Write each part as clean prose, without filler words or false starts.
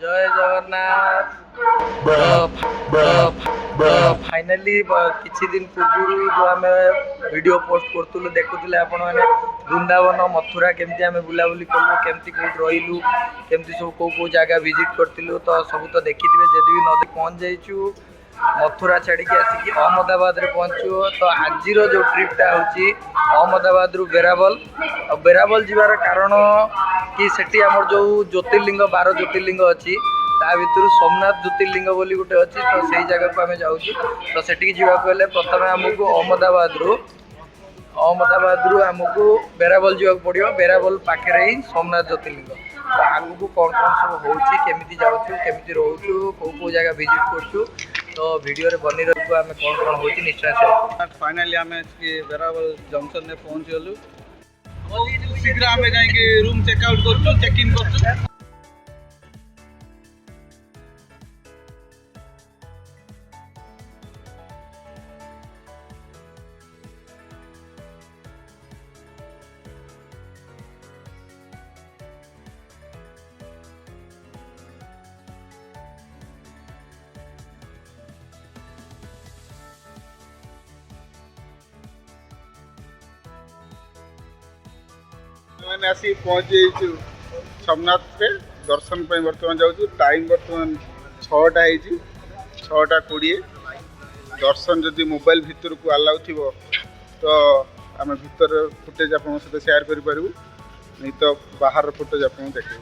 जय जगन्नाथ। फाइनाली किछि दिन पूर्व जो आम वीडियो पोस्ट करूँ देखुले आपण मैंने वृंदावन मथुरा केमती आम बुलाबुली कलु केमती कौट रही केमती सब कौ जगह विजिट करूँ तो सब तो देखी जदि भी नदी पहुँच जाइचु मथुरा छाड़ी आसिक अहमदाबाद रे पहुँचु तो आज जो ट्रिपटा हूँ अहमदाबाद रु बेरावल और बेरावल जीवार कारण कि सेठी आमर जो ज्योतिर्लिंग 12 ज्योतिर्लिंग अच्छी ता भितर सोमनाथ ज्योतिर्लिंग बोली गोटे अच्छी तो सही जगह को आम जाऊँ तो सेठी जावाक हेल्ले प्रथम आमको अहमदाबाद रु आमको बेरावल जावाक पड़ो बेरावल पाखे ही सोमनाथ ज्योतिर्लिंग तो आगू कौन कौन सब होची केमिति जाऊँ केमिति रोचु कौ जगह विजिट करूँ तो वीडियो रे बनी रही आम कौन कौन होची निश्चय फाइनाली आम बेरावल जंक्शन में पहुँच गलु शीघ्र आम जाइए रूम चेकआउट कर चेक इन कर मैंने आसी पहुँच जाइए सोमनाथ पे दर्शन पर बर्तमान जाऊँ टाइम बर्तमान 6टा हो 6:20 दर्शन जदि मोबाइल भितर को अलाउ थी तो आम भीतर फुटेज आप सहित सेयार करूँ नहीं तो बाहर फुटेज आप देखो।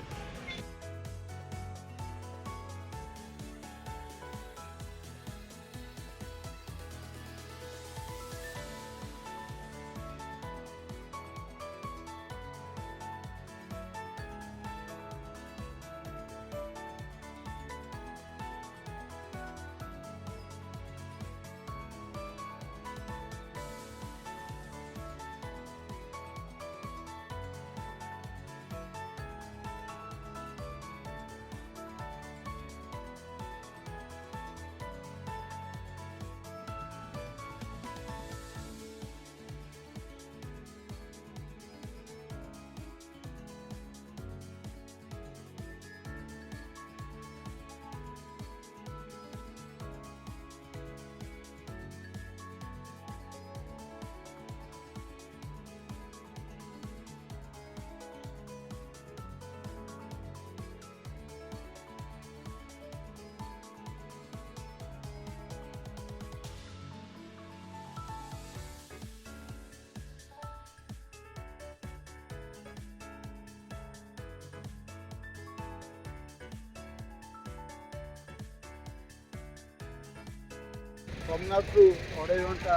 सोमनाथ रु 2.5 घंटा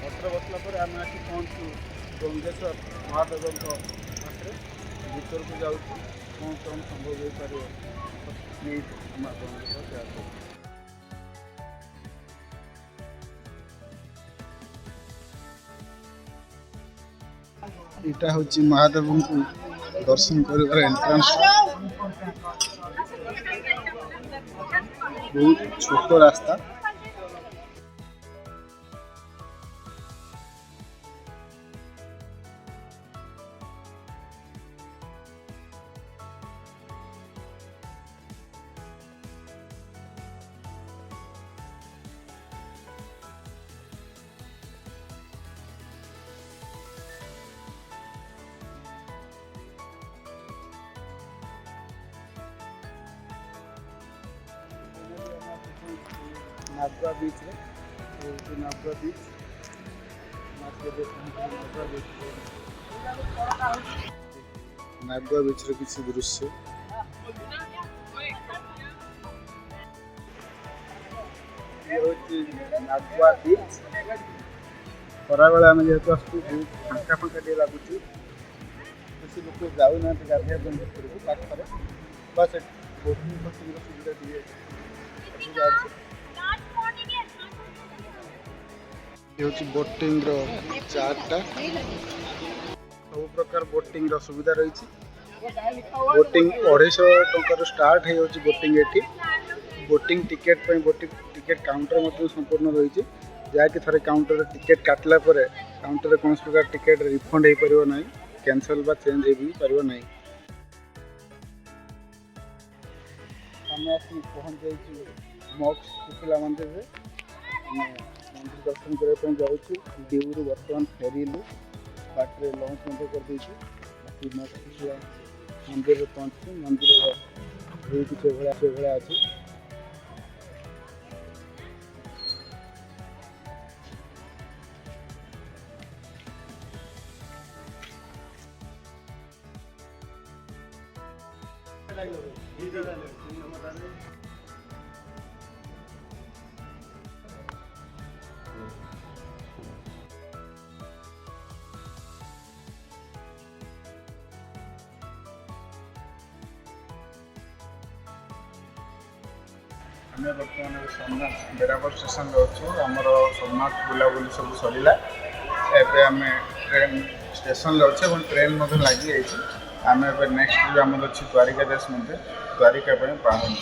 ऑटो बसला पर आम आसी पहुँचू गंगेश्वर महादेव पाखे भीतर को जाऊँ कौन कौन संभव हो पार यहाँ हूँ महादेव को दर्शन कर एंट्रांस बहुत छोट रास्ता नागुआ बीच नागुआ बीच नागुआ बीच किसी दृश्य नागुआ बीच खरा बेला आम जेहतु आसू बहुत फांका फांका टे लगुच बेसी लोग जाऊना गाधिया भितर पाखे बस बोटिंग सुविधा टे हूँ बोटिंग चार्टा सब प्रकार बोटिंग सुविधा रही बोटिंग 250 टंकार स्टार्ट हो boating eighty boating ticket boating ticket counter संपूर्ण रही जहाँकि थे काउंटर टिकेट काटला काउंटर कौन प्रकार टिकेट रिफंड हो पार ना कैंसल बा चेंज हो पार ना ଆମେ ଆସି ପହଞ୍ଚି ଯାଇଛୁ ମକ୍ସ ଶୁଖିଲା ମନ୍ଦିରରେ। ଆମେ ମନ୍ଦିର ଦର୍ଶନ କରିବା ପାଇଁ ଯାଉଛୁ। ଡିଉରୁ ବର୍ତ୍ତମାନ ଫେରିଲୁ, ବାଟରେ ଲଞ୍ଚ ମଧ୍ୟ କରିଦେଇଛୁ। ବାକି ମକ୍ସ ଶୁଖିଲା ମନ୍ଦିରରେ ପହଞ୍ଚିଛୁ। ମନ୍ଦିରର ଭିଉ କିଛି ସେଭଳିଆ ଅଛି। ଆମେ ବର୍ତ୍ତମାନ ସୋମନାଥ ବେରାବର ଷ୍ଟେସନରେ ଅଛୁ। ଆମର ସୋମନାଥ ବୁଲାବୁଲି ସବୁ ସରିଲା। ଏବେ ଆମେ ଟ୍ରେନ୍ ଷ୍ଟେସନରେ ଅଛୁ ଏବଂ ଟ୍ରେନ୍ ମଧ୍ୟ ଲାଗିଯାଇଛି। ଆମେ ଏବେ ନେକ୍ସଟ ଆମର ଅଛି ଦ୍ୱାରିକା ଦାସ ମନ୍ଦିର, ଦ୍ୱାରିକା ପାଇଁ ବାହାରିଲୁ।